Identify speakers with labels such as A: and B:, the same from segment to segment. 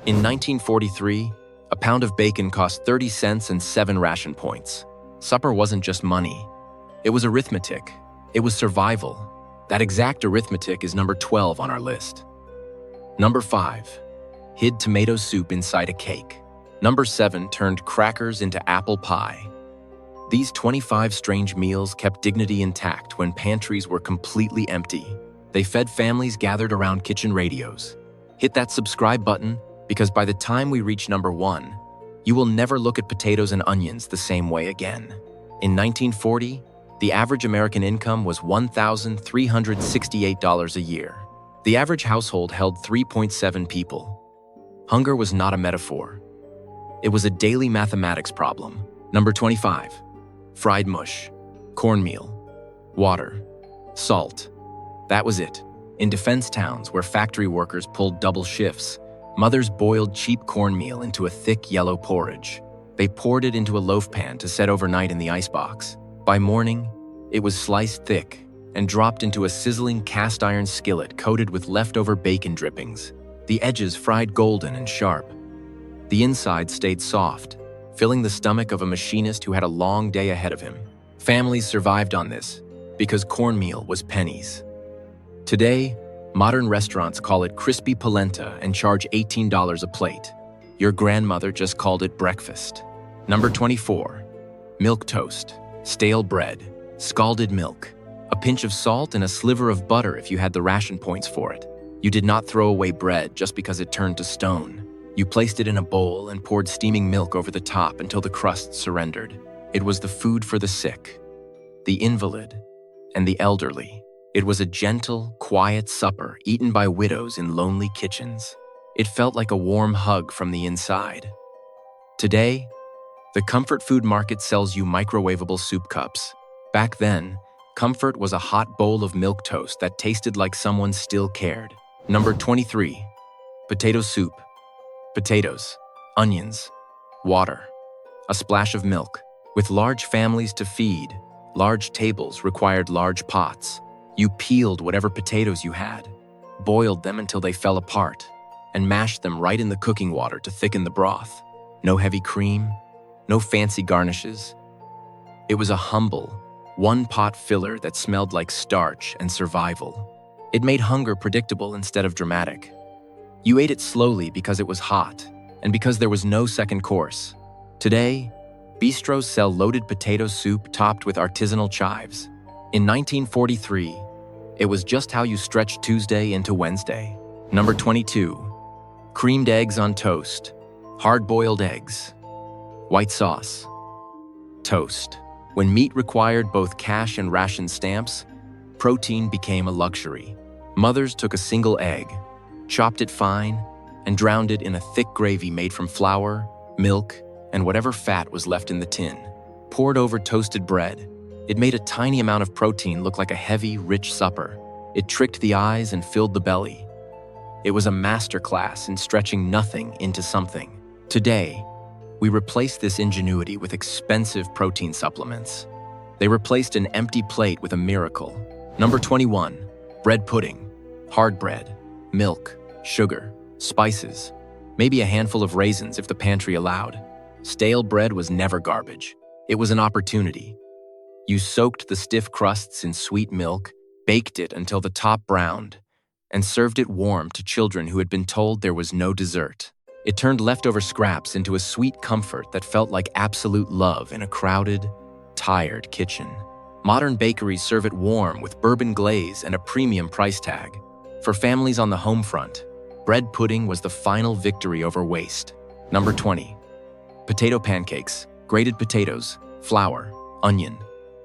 A: In 1943, a pound of bacon cost 30 cents and 7 ration points. Supper wasn't just money. It was arithmetic. It was survival. That exact arithmetic is number 12 on our list. Number 5. Hid tomato soup inside a cake. Number 7 turned crackers into apple pie. These 25 strange meals kept dignity intact when pantries were completely empty. They fed families gathered around kitchen radios. Hit that subscribe button, because by the time we reach number 1, you will never look at potatoes and onions the same way again. In 1940, the average American income was $1,368 a year. The average household held 3.7 people. Hunger was not a metaphor. It was a daily mathematics problem. Number 25. Fried mush, cornmeal, water, salt. That was it. In defense towns where factory workers pulled double shifts, mothers boiled cheap cornmeal into a thick yellow porridge. They poured it into a loaf pan to set overnight in the icebox. By morning, it was sliced thick and dropped into a sizzling cast iron skillet coated with leftover bacon drippings, the edges fried golden and sharp. The inside stayed soft, filling the stomach of a machinist who had a long day ahead of him. Families survived on this because cornmeal was pennies. Today, modern restaurants call it crispy polenta and charge $18 a plate. Your grandmother just called it breakfast. Number 24. Milk toast, stale bread, scalded milk, a pinch of salt and a sliver of butter if you had the ration points for it. You did not throw away bread just because it turned to stone. You placed it in a bowl and poured steaming milk over the top until the crust surrendered. It was the food for the sick, the invalid, and the elderly. It was a gentle, quiet supper eaten by widows in lonely kitchens. It felt like a warm hug from the inside. Today, the comfort food market sells you microwavable soup cups. Back then, comfort was a hot bowl of milk toast that tasted like someone still cared. Number 23. Potato soup. Potatoes, onions, water, a splash of milk. With large families to feed, large tables required large pots. You peeled whatever potatoes you had, boiled them until they fell apart, and mashed them right in the cooking water to thicken the broth. No heavy cream, no fancy garnishes. It was a humble, one-pot filler that smelled like starch and survival. It made hunger predictable instead of dramatic. You ate it slowly because it was hot, and because there was no second course. Today, bistros sell loaded potato soup topped with artisanal chives. In 1943, it was just how you stretched Tuesday into Wednesday. Number 22. Creamed eggs on toast, hard-boiled eggs, white sauce, toast. When meat required both cash and ration stamps, protein became a luxury. Mothers took a single egg, chopped it fine, and drowned it in a thick gravy made from flour, milk, and whatever fat was left in the tin. Poured over toasted bread, it made a tiny amount of protein look like a heavy, rich supper. It tricked the eyes and filled the belly. It was a masterclass in stretching nothing into something. Today, we replace this ingenuity with expensive protein supplements. They replaced an empty plate with a miracle. Number 21. Bread pudding, hard bread, milk, sugar, spices, maybe a handful of raisins if the pantry allowed. Stale bread was never garbage. It was an opportunity. You soaked the stiff crusts in sweet milk, baked it until the top browned, and served it warm to children who had been told there was no dessert. It turned leftover scraps into a sweet comfort that felt like absolute love in a crowded, tired kitchen. Modern bakeries serve it warm with bourbon glaze and a premium price tag. For families on the home front, bread pudding was the final victory over waste. Number 20. Potato pancakes, grated potatoes, flour, onion,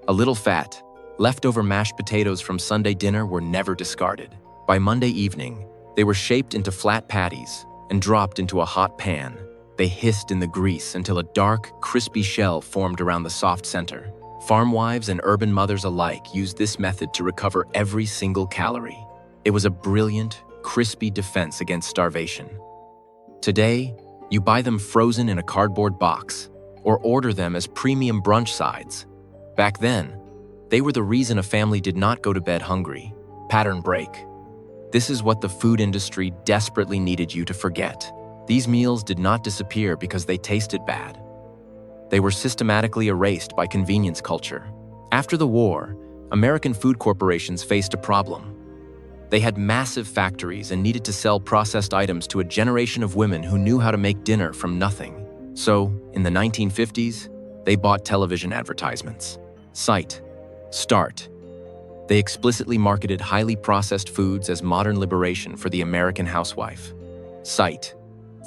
A: a little fat. Leftover mashed potatoes from Sunday dinner were never discarded. By Monday evening, they were shaped into flat patties and dropped into a hot pan. They hissed in the grease until a dark, crispy shell formed around the soft center. Farm wives and urban mothers alike used this method to recover every single calorie. It was a brilliant, crispy defense against starvation. Today, you buy them frozen in a cardboard box or order them as premium brunch sides. Back then, they were the reason a family did not go to bed hungry. Pattern break. This is what the food industry desperately needed you to forget. These meals did not disappear because they tasted bad. They were systematically erased by convenience culture. After the war, American food corporations faced a problem. They had massive factories and needed to sell processed items to a generation of women who knew how to make dinner from nothing. So, in the 1950s, they bought television advertisements. Sight. Start. They explicitly marketed highly processed foods as modern liberation for the American housewife. Sight.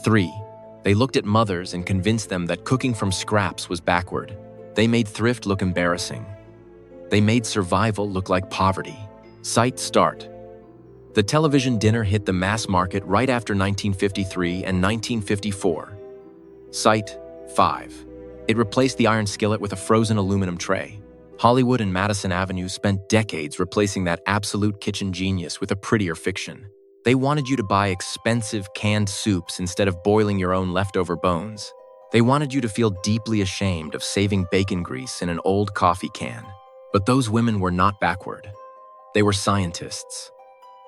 A: 3. They looked at mothers and convinced them that cooking from scraps was backward. They made thrift look embarrassing. They made survival look like poverty. Sight. Start. The television dinner hit the mass market right after 1953 and 1954. Sight. 5. It replaced the iron skillet with a frozen aluminum tray. Hollywood and Madison Avenue spent decades replacing that absolute kitchen genius with a prettier fiction. They wanted you to buy expensive canned soups instead of boiling your own leftover bones. They wanted you to feel deeply ashamed of saving bacon grease in an old coffee can. But those women were not backward. They were scientists.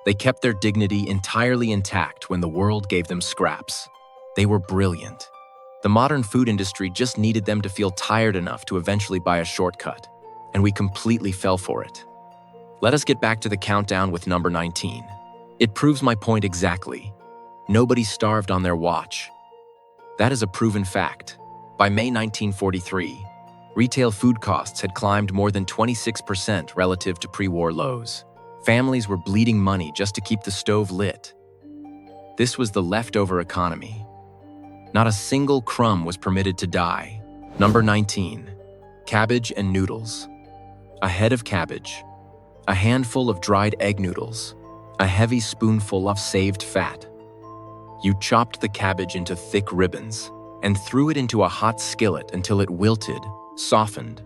A: They kept their dignity entirely intact when the world gave them scraps. They were brilliant. The modern food industry just needed them to feel tired enough to eventually buy a shortcut, and we completely fell for it. Let us get back to the countdown with number 19. It proves my point exactly. Nobody starved on their watch. That is a proven fact. By May 1943, retail food costs had climbed more than 26% relative to pre-war lows. Families were bleeding money just to keep the stove lit. This was the leftover economy. Not a single crumb was permitted to die. Number 19. Cabbage and noodles. A head of cabbage, a handful of dried egg noodles, a heavy spoonful of saved fat. You chopped the cabbage into thick ribbons and threw it into a hot skillet until it wilted, softened,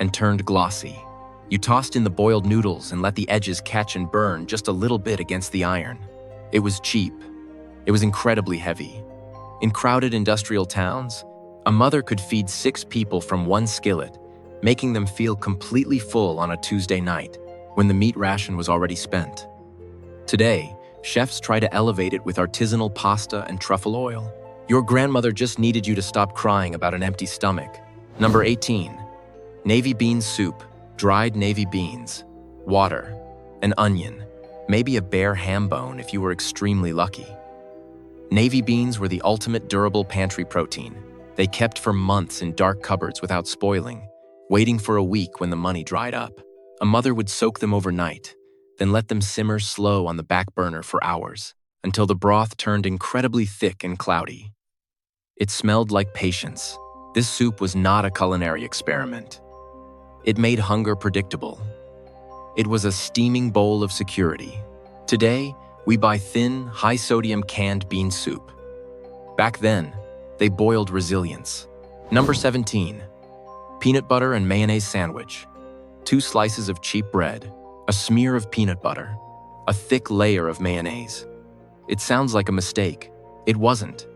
A: and turned glossy. You tossed in the boiled noodles and let the edges catch and burn just a little bit against the iron. It was cheap. It was incredibly heavy. In crowded industrial towns, a mother could feed 6 people from one skillet, making them feel completely full on a Tuesday night when the meat ration was already spent. Today, chefs try to elevate it with artisanal pasta and truffle oil. Your grandmother just needed you to stop crying about an empty stomach. Number 18. Navy bean soup. Dried navy beans, water, an onion, maybe a bare ham bone if you were extremely lucky. Navy beans were the ultimate durable pantry protein. They kept for months in dark cupboards without spoiling, waiting for a week when the money dried up. A mother would soak them overnight, then let them simmer slow on the back burner for hours, until the broth turned incredibly thick and cloudy. It smelled like patience. This soup was not a culinary experiment. It made hunger predictable. It was a steaming bowl of security. Today, we buy thin, high-sodium canned bean soup. Back then, they boiled resilience. Number 17. Peanut butter and mayonnaise sandwich. 2 slices of cheap bread, a smear of peanut butter, a thick layer of mayonnaise. It sounds like a mistake. It wasn't.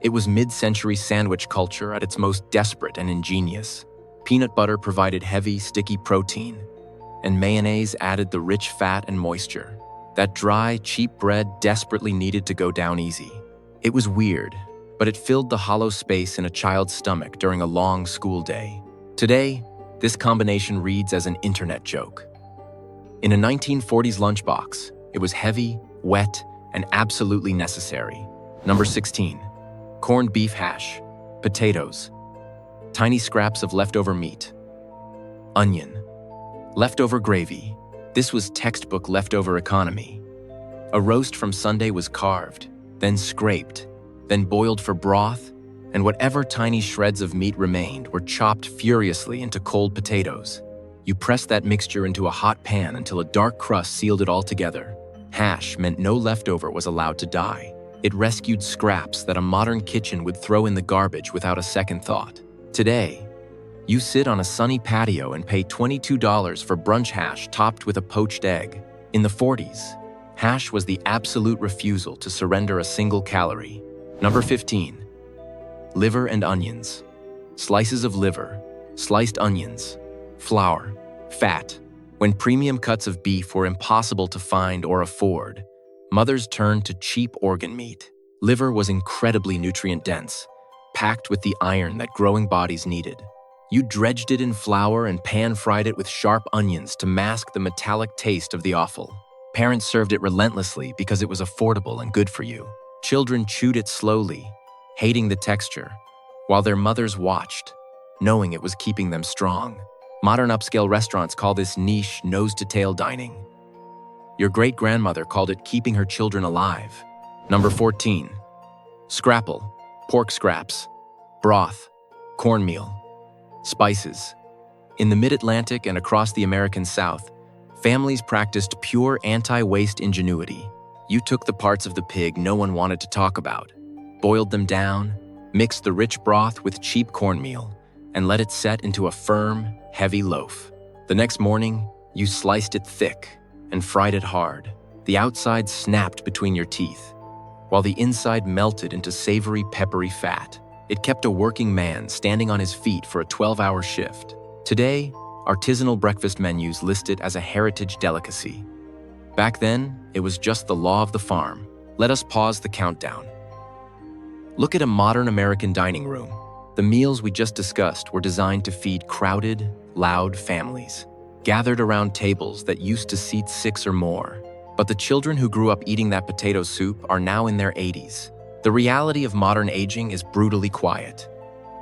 A: It was mid-century sandwich culture at its most desperate and ingenious. Peanut butter provided heavy, sticky protein, and mayonnaise added the rich fat and moisture. That dry, cheap bread desperately needed to go down easy. It was weird, but it filled the hollow space in a child's stomach during a long school day. Today, this combination reads as an internet joke. In a 1940s lunchbox, it was heavy, wet, and absolutely necessary. Number 16. Corned beef hash, potatoes, tiny scraps of leftover meat, onion, leftover gravy. This was textbook leftover economy. A roast from Sunday was carved, then scraped, then boiled for broth, and whatever tiny shreds of meat remained were chopped furiously into cold potatoes. You pressed that mixture into a hot pan until a dark crust sealed it all together. Hash meant no leftover was allowed to die. It rescued scraps that a modern kitchen would throw in the garbage without a second thought. Today, you sit on a sunny patio and pay $22 for brunch hash topped with a poached egg. In the 40s, hash was the absolute refusal to surrender a single calorie. Number 15. Liver and onions. Slices of liver, sliced onions, flour, fat. When premium cuts of beef were impossible to find or afford, mothers turned to cheap organ meat. Liver was incredibly nutrient-dense, packed with the iron that growing bodies needed. You dredged it in flour and pan-fried it with sharp onions to mask the metallic taste of the offal. Parents served it relentlessly because it was affordable and good for you. Children chewed it slowly, hating the texture, while their mothers watched, knowing it was keeping them strong. Modern upscale restaurants call this niche nose-to-tail dining. Your great-grandmother called it keeping her children alive. Number 14. Scrapple, pork scraps, broth, cornmeal, spices. In the mid-Atlantic and across the American South, families practiced pure anti-waste ingenuity. You took the parts of the pig no one wanted to talk about, boiled them down, mixed the rich broth with cheap cornmeal, and let it set into a firm, heavy loaf. The next morning, you sliced it thick and fried it hard. The outside snapped between your teeth, while the inside melted into savory, peppery fat. It kept a working man standing on his feet for a 12-hour shift. Today, artisanal breakfast menus list it as a heritage delicacy. Back then, it was just the law of the farm. Let us pause the countdown. Look at a modern American dining room. The meals we just discussed were designed to feed crowded, loud families, gathered around tables that used to seat 6 or more. But the children who grew up eating that potato soup are now in their 80s. The reality of modern aging is brutally quiet.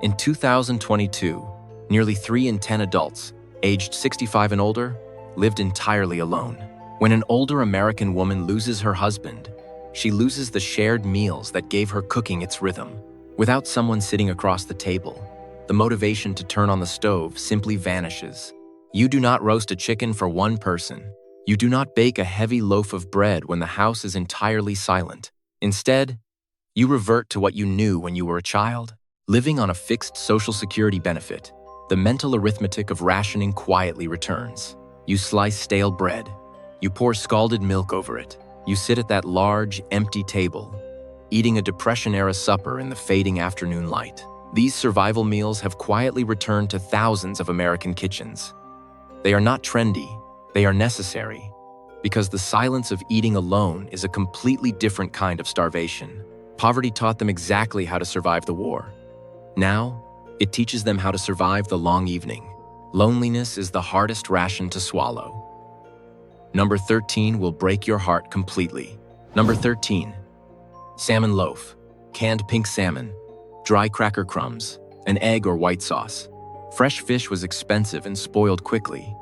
A: In 2022, nearly 3 in 10 adults, aged 65 and older, lived entirely alone. When an older American woman loses her husband, she loses the shared meals that gave her cooking its rhythm. Without someone sitting across the table, the motivation to turn on the stove simply vanishes. You do not roast a chicken for one person. You do not bake a heavy loaf of bread when the house is entirely silent. Instead, you revert to what you knew when you were a child, living on a fixed Social Security benefit. The mental arithmetic of rationing quietly returns. You slice stale bread. You pour scalded milk over it. You sit at that large, empty table, eating a Depression-era supper in the fading afternoon light. These survival meals have quietly returned to thousands of American kitchens. They are not trendy, they are necessary, because the silence of eating alone is a completely different kind of starvation. Poverty taught them exactly how to survive the war. Now, it teaches them how to survive the long evening. Loneliness is the hardest ration to swallow. Number 13 will break your heart completely. Number 13. Salmon loaf, canned pink salmon, dry cracker crumbs, an egg or white sauce. Fresh fish was expensive and spoiled quickly,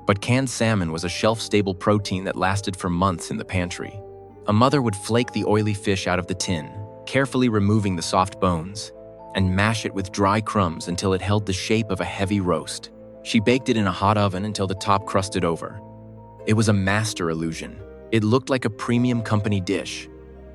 A: but canned salmon was a shelf-stable protein that lasted for months in the pantry. A mother would flake the oily fish out of the tin, carefully removing the soft bones, and mash it with dry crumbs until it held the shape of a heavy roast. She baked it in a hot oven until the top crusted over. It was a master illusion. It looked like a premium company dish,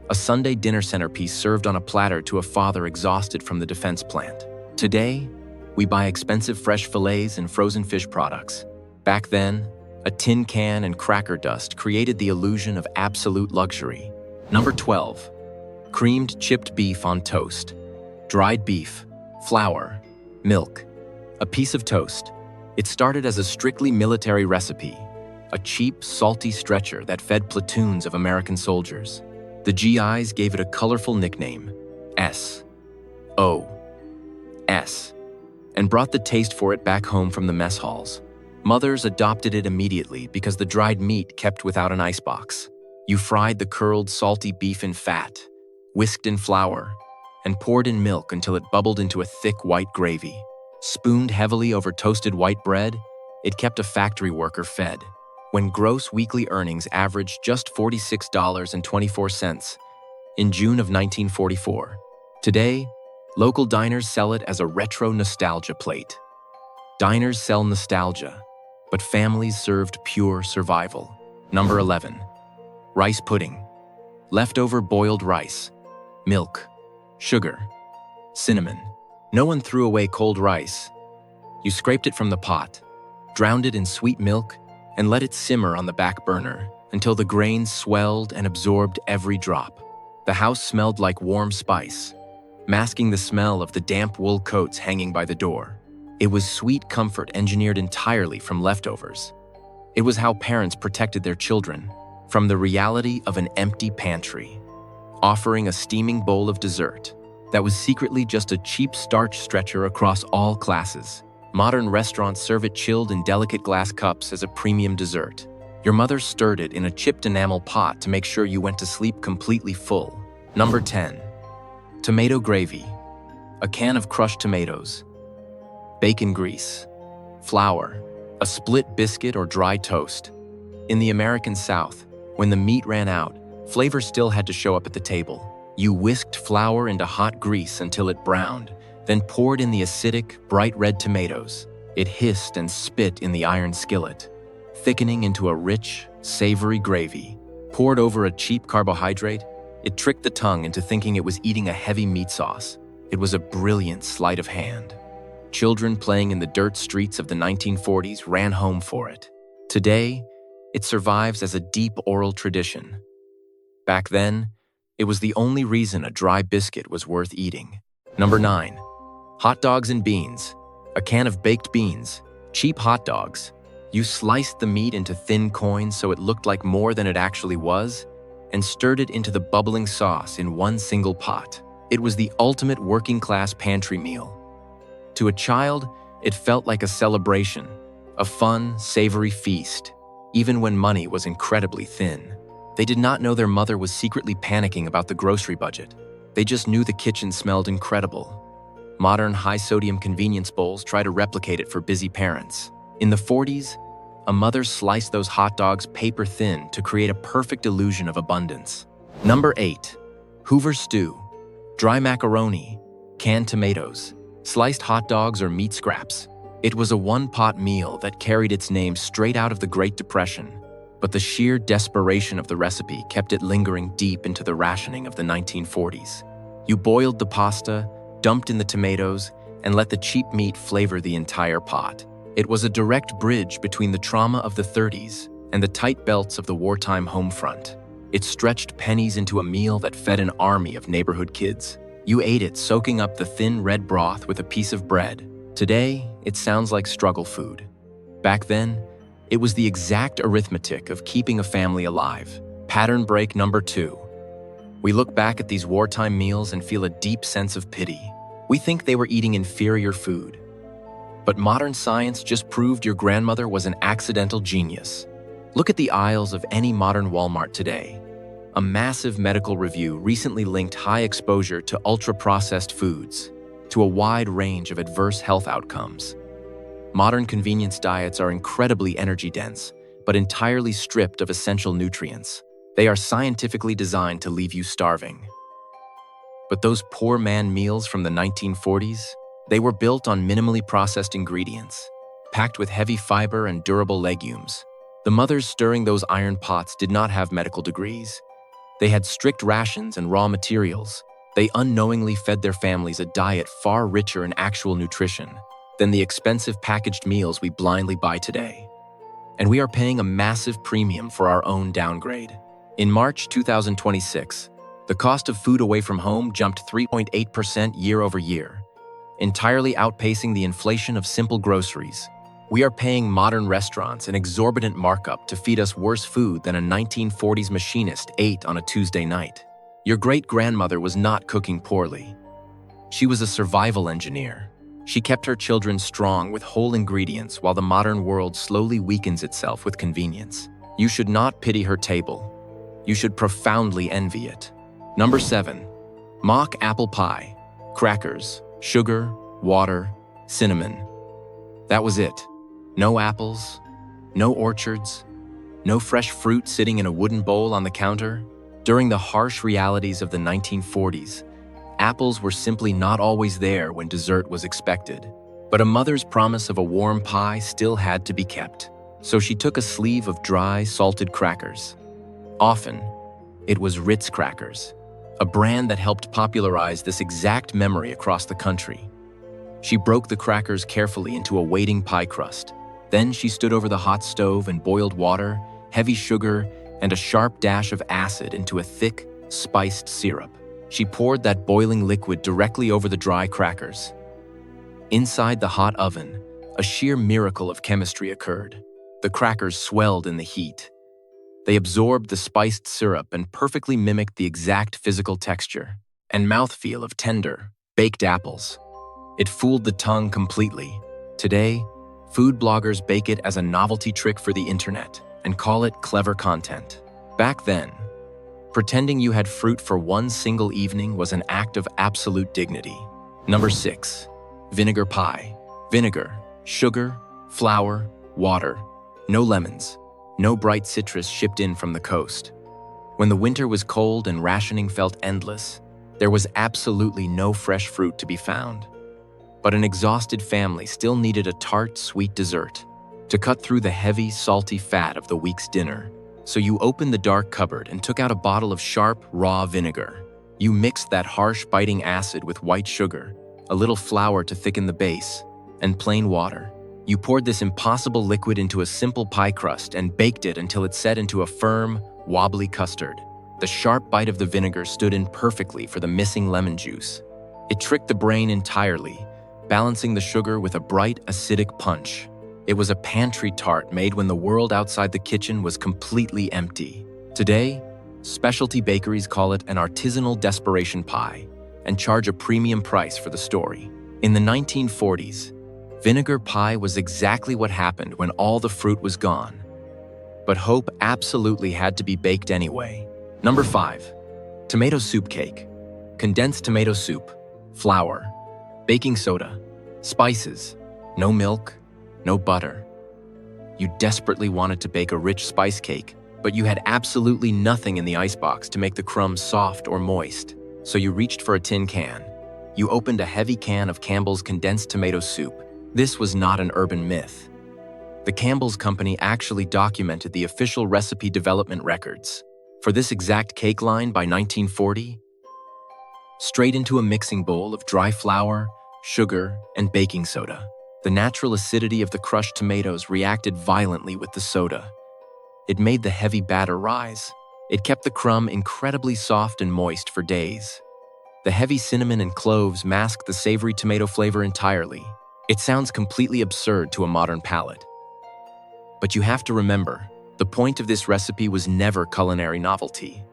A: a Sunday dinner centerpiece served on a platter to a father exhausted from the defense plant. Today, we buy expensive fresh fillets and frozen fish products. Back then, a tin can and cracker dust created the illusion of absolute luxury. Number 12. Creamed chipped beef on toast. Dried beef, flour, milk, a piece of toast. It started as a strictly military recipe, a cheap, salty stretcher that fed platoons of American soldiers. The GIs gave it a colorful nickname, S.O.S., and brought the taste for it back home from the mess halls. Mothers adopted it immediately because the dried meat kept without an icebox. You fried the curled, salty beef in fat, whisked in flour, and poured in milk until it bubbled into a thick white gravy. Spooned heavily over toasted white bread, it kept a factory worker fed. When gross weekly earnings averaged just $46.24 in June of 1944. Today, local diners sell it as a retro nostalgia plate. Diners sell nostalgia, but families served pure survival. Number 11. Rice pudding. Leftover boiled rice, milk, sugar, cinnamon. No one threw away cold rice. You scraped it from the pot, drowned it in sweet milk, and let it simmer on the back burner until the grains swelled and absorbed every drop. The house smelled like warm spice, masking the smell of the damp wool coats hanging by the door. It was sweet comfort engineered entirely from leftovers. It was how parents protected their children from the reality of an empty pantry. offering a steaming bowl of dessert that was secretly just a cheap starch stretcher across all classes. Modern restaurants serve it chilled in delicate glass cups as a premium dessert. Your mother stirred it in a chipped enamel pot to make sure you went to sleep completely full. Number 10. Tomato gravy. A can of crushed tomatoes, bacon grease, flour, a split biscuit or dry toast. In the American South, when the meat ran out, flavor still had to show up at the table. You whisked flour into hot grease until it browned, then poured in the acidic, bright red tomatoes. It hissed and spit in the iron skillet, thickening into a rich, savory gravy. Poured over a cheap carbohydrate, it tricked the tongue into thinking it was eating a heavy meat sauce. It was a brilliant sleight of hand. Children playing in the dirt streets of the 1940s ran home for it. Today, it survives as a deep oral tradition. Back then, it was the only reason a dry biscuit was worth eating. Number 9. Hot dogs and beans. A can of baked beans, cheap hot dogs. You sliced the meat into thin coins so it looked like more than it actually was, and stirred it into the bubbling sauce in one single pot. It was the ultimate working-class pantry meal. To a child, it felt like a celebration, a fun, savory feast, even when money was incredibly thin. They did not know their mother was secretly panicking about the grocery budget. They just knew the kitchen smelled incredible. Modern high-sodium convenience bowls try to replicate it for busy parents. In the 40s, a mother sliced those hot dogs paper thin to create a perfect illusion of abundance. Number 8. Hoover stew. Dry macaroni, canned tomatoes, sliced hot dogs or meat scraps. It was a one-pot meal that carried its name straight out of the Great Depression, but the sheer desperation of the recipe kept it lingering deep into the rationing of the 1940s. You boiled the pasta, dumped in the tomatoes, and let the cheap meat flavor the entire pot. It was a direct bridge between the trauma of the 30s and the tight belts of the wartime home front. It stretched pennies into a meal that fed an army of neighborhood kids. You ate it soaking up the thin red broth with a piece of bread. Today, it sounds like struggle food. Back then, it was the exact arithmetic of keeping a family alive. Pattern break number 2. We look back at these wartime meals and feel a deep sense of pity. We think they were eating inferior food. But modern science just proved your grandmother was an accidental genius. Look at the aisles of any modern Walmart today. A massive medical review recently linked high exposure to ultra-processed foods to a wide range of adverse health outcomes. Modern convenience diets are incredibly energy-dense, but entirely stripped of essential nutrients. They are scientifically designed to leave you starving. But those poor man meals from the 1940s, they were built on minimally processed ingredients, packed with heavy fiber and durable legumes. The mothers stirring those iron pots did not have medical degrees. They had strict rations and raw materials. They unknowingly fed their families a diet far richer in actual nutrition than the expensive packaged meals we blindly buy today. And we are paying a massive premium for our own downgrade. In March 2026, the cost of food away from home jumped 3.8% year over year, entirely outpacing the inflation of simple groceries. We are paying modern restaurants an exorbitant markup to feed us worse food than a 1940s machinist ate on a Tuesday night. Your great-grandmother was not cooking poorly. She was a survival engineer. She kept her children strong with whole ingredients while the modern world slowly weakens itself with convenience. You should not pity her table. You should profoundly envy it. Number 7. Mock apple pie. Crackers, sugar, water, cinnamon. That was it. No apples, no orchards, no fresh fruit sitting in a wooden bowl on the counter. During the harsh realities of the 1940s, apples were simply not always there when dessert was expected. But a mother's promise of a warm pie still had to be kept. So she took a sleeve of dry, salted crackers. Often, it was Ritz crackers, a brand that helped popularize this exact memory across the country. She broke the crackers carefully into a waiting pie crust. Then she stood over the hot stove and boiled water, heavy sugar, and a sharp dash of acid into a thick, spiced syrup. She poured that boiling liquid directly over the dry crackers. Inside the hot oven, a sheer miracle of chemistry occurred. The crackers swelled in the heat. They absorbed the spiced syrup and perfectly mimicked the exact physical texture and mouthfeel of tender, baked apples. It fooled the tongue completely. Today, food bloggers bake it as a novelty trick for the internet and call it clever content. Back then, pretending you had fruit for one single evening was an act of absolute dignity. Number 6. Vinegar pie. Vinegar, sugar, flour, water. No lemons, no bright citrus shipped in from the coast. When the winter was cold and rationing felt endless, there was absolutely no fresh fruit to be found. But an exhausted family still needed a tart, sweet dessert to cut through the heavy, salty fat of the week's dinner. So you opened the dark cupboard and took out a bottle of sharp, raw vinegar. You mixed that harsh, biting acid with white sugar, a little flour to thicken the base, and plain water. You poured this impossible liquid into a simple pie crust and baked it until it set into a firm, wobbly custard. The sharp bite of the vinegar stood in perfectly for the missing lemon juice. It tricked the brain entirely, balancing the sugar with a bright, acidic punch. It was a pantry tart made when the world outside the kitchen was completely empty. Today, specialty bakeries call it an artisanal desperation pie and charge a premium price for the story. In the 1940s, vinegar pie was exactly what happened when all the fruit was gone. But hope absolutely had to be baked anyway. Number 5. Tomato soup cake. Condensed tomato soup, flour, baking soda, spices, no milk, no butter. You desperately wanted to bake a rich spice cake, but you had absolutely nothing in the icebox to make the crumbs soft or moist. So you reached for a tin can. You opened a heavy can of Campbell's condensed tomato soup. This was not an urban myth. The Campbell's company actually documented the official recipe development records. For this exact cake line by 1940, straight into a mixing bowl of dry flour, sugar, and baking soda. The natural acidity of the crushed tomatoes reacted violently with the soda. It made the heavy batter rise. It kept the crumb incredibly soft and moist for days. The heavy cinnamon and cloves masked the savory tomato flavor entirely. It sounds completely absurd to a modern palate. But you have to remember, the point of this recipe was never culinary novelty.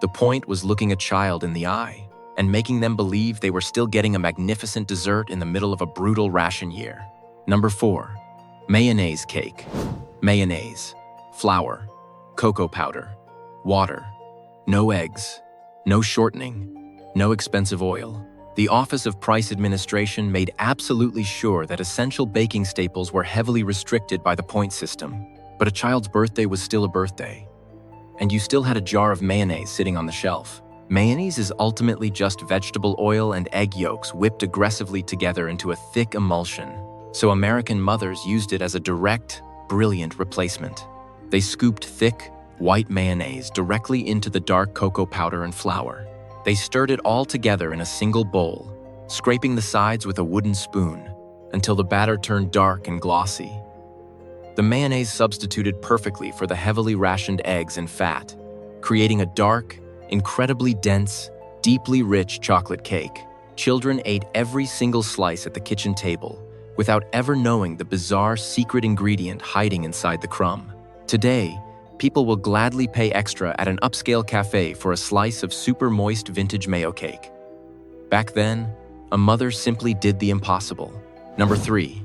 A: The point was looking a child in the eye and making them believe they were still getting a magnificent dessert in the middle of a brutal ration year. Number 4. Mayonnaise cake. Mayonnaise, flour, cocoa powder, water, no eggs, no shortening, no expensive oil. The Office of Price Administration made absolutely sure that essential baking staples were heavily restricted by the point system. But a child's birthday was still a birthday, and you still had a jar of mayonnaise sitting on the shelf. Mayonnaise is ultimately just vegetable oil and egg yolks whipped aggressively together into a thick emulsion. So American mothers used it as a direct, brilliant replacement. They scooped thick, white mayonnaise directly into the dark cocoa powder and flour. They stirred it all together in a single bowl, scraping the sides with a wooden spoon until the batter turned dark and glossy. The mayonnaise substituted perfectly for the heavily rationed eggs and fat, creating a dark, incredibly dense, deeply rich chocolate cake. Children ate every single slice at the kitchen table without ever knowing the bizarre secret ingredient hiding inside the crumb. Today, people will gladly pay extra at an upscale cafe for a slice of super moist vintage mayo cake. Back then, a mother simply did the impossible. Number 3.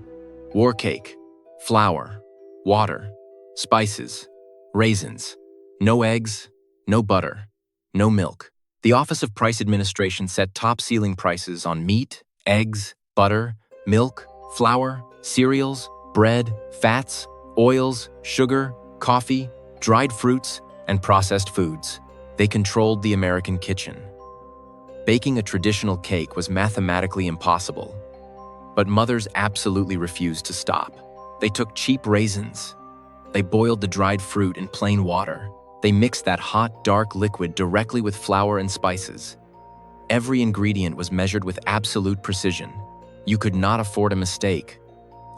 A: War cake. Flour, water, spices, raisins, no eggs, no butter, no milk. The Office of Price Administration set top ceiling prices on meat, eggs, butter, milk, flour, cereals, bread, fats, oils, sugar, coffee, dried fruits, and processed foods. They controlled the American kitchen. Baking a traditional cake was mathematically impossible, but mothers absolutely refused to stop. They took cheap raisins. They boiled the dried fruit in plain water. They mixed that hot, dark liquid directly with flour and spices. Every ingredient was measured with absolute precision. You could not afford a mistake.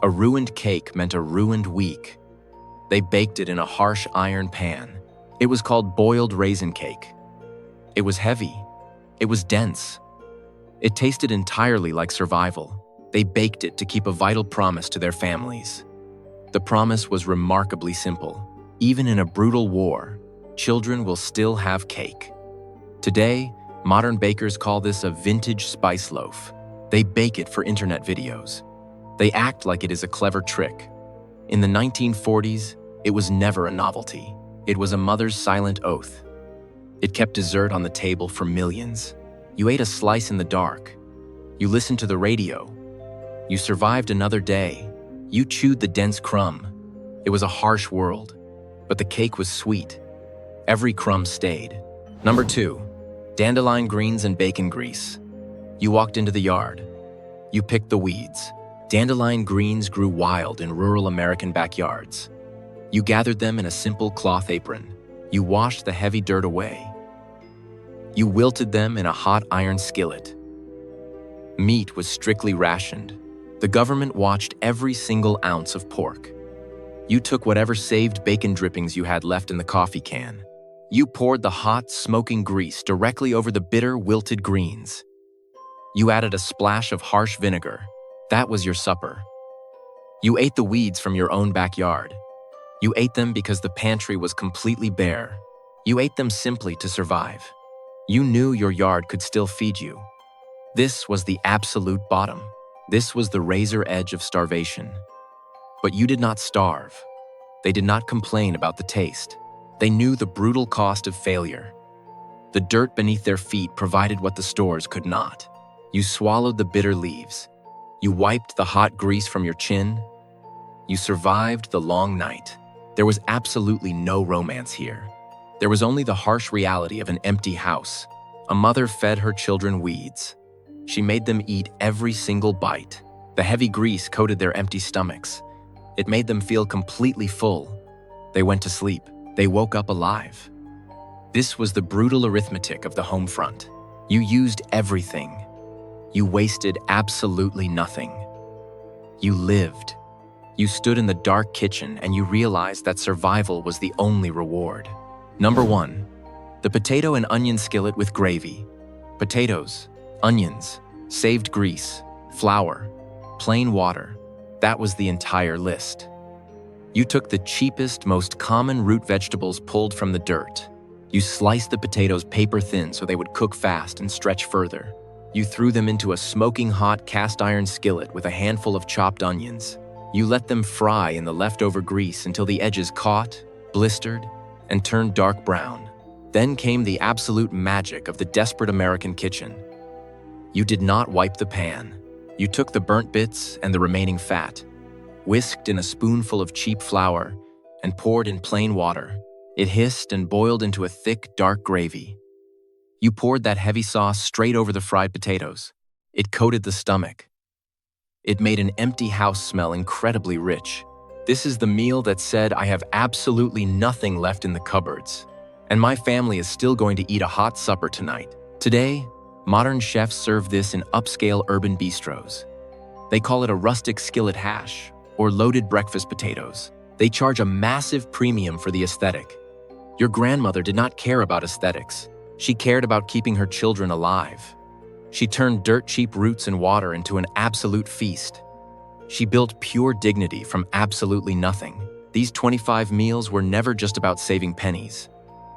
A: A ruined cake meant a ruined week. They baked it in a harsh iron pan. It was called boiled raisin cake. It was heavy. It was dense. It tasted entirely like survival. They baked it to keep a vital promise to their families. The promise was remarkably simple. Even in a brutal war, children will still have cake. Today, modern bakers call this a vintage spice loaf. They bake it for internet videos. They act like it is a clever trick. In the 1940s, it was never a novelty. It was a mother's silent oath. It kept dessert on the table for millions. You ate a slice in the dark. You listened to the radio. You survived another day. You chewed the dense crumb. It was a harsh world, but the cake was sweet. Every crumb stayed. Number 2, dandelion greens and bacon grease. You walked into the yard. You picked the weeds. Dandelion greens grew wild in rural American backyards. You gathered them in a simple cloth apron. You washed the heavy dirt away. You wilted them in a hot iron skillet. Meat was strictly rationed. The government watched every single ounce of pork. You took whatever saved bacon drippings you had left in the coffee can. You poured the hot, smoking grease directly over the bitter, wilted greens. You added a splash of harsh vinegar. That was your supper. You ate the weeds from your own backyard. You ate them because the pantry was completely bare. You ate them simply to survive. You knew your yard could still feed you. This was the absolute bottom. This was the razor edge of starvation. But you did not starve. They did not complain about the taste. They knew the brutal cost of failure. The dirt beneath their feet provided what the stores could not. You swallowed the bitter leaves. You wiped the hot grease from your chin. You survived the long night. There was absolutely no romance here. There was only the harsh reality of an empty house. A mother fed her children weeds. She made them eat every single bite. The heavy grease coated their empty stomachs. It made them feel completely full. They went to sleep. They woke up alive. This was the brutal arithmetic of the home front. You used everything. You wasted absolutely nothing. You lived. You stood in the dark kitchen and you realized that survival was the only reward. Number 1, the potato and onion skillet with gravy. Potatoes, onions, saved grease, flour, plain water. That was the entire list. You took the cheapest, most common root vegetables pulled from the dirt. You sliced the potatoes paper thin so they would cook fast and stretch further. You threw them into a smoking hot cast iron skillet with a handful of chopped onions. You let them fry in the leftover grease until the edges caught, blistered, and turned dark brown. Then came the absolute magic of the desperate American kitchen. You did not wipe the pan. You took the burnt bits and the remaining fat, whisked in a spoonful of cheap flour, and poured in plain water. It hissed and boiled into a thick, dark gravy. You poured that heavy sauce straight over the fried potatoes. It coated the stomach. It made an empty house smell incredibly rich. This is the meal that said, I have absolutely nothing left in the cupboards, and my family is still going to eat a hot supper tonight. Today, modern chefs serve this in upscale urban bistros. They call it a rustic skillet hash or loaded breakfast potatoes. They charge a massive premium for the aesthetic. Your grandmother did not care about aesthetics. She cared about keeping her children alive. She turned dirt-cheap roots and water into an absolute feast. She built pure dignity from absolutely nothing. These 25 meals were never just about saving pennies.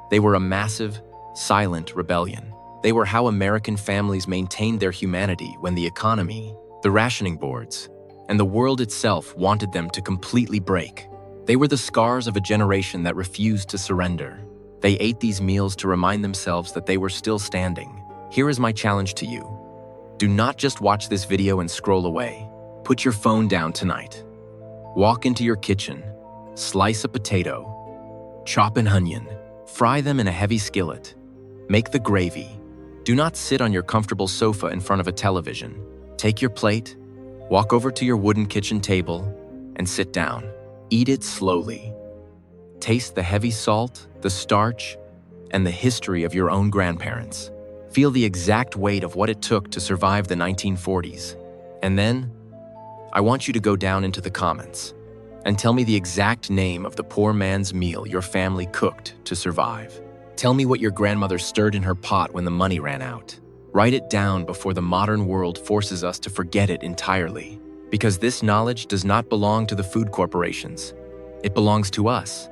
A: They were a massive, silent rebellion. They were how American families maintained their humanity when the economy, the rationing boards, and the world itself wanted them to completely break. They were the scars of a generation that refused to surrender. They ate these meals to remind themselves that they were still standing. Here is my challenge to you. Do not just watch this video and scroll away. Put your phone down tonight. Walk into your kitchen, slice a potato, chop an onion, fry them in a heavy skillet. Make the gravy. Do not sit on your comfortable sofa in front of a television. Take your plate, walk over to your wooden kitchen table, and sit down. Eat it slowly. Taste the heavy salt, the starch, and the history of your own grandparents. Feel the exact weight of what it took to survive the 1940s. And then, I want you to go down into the comments and tell me the exact name of the poor man's meal your family cooked to survive. Tell me what your grandmother stirred in her pot when the money ran out. Write it down before the modern world forces us to forget it entirely. Because this knowledge does not belong to the food corporations. It belongs to us.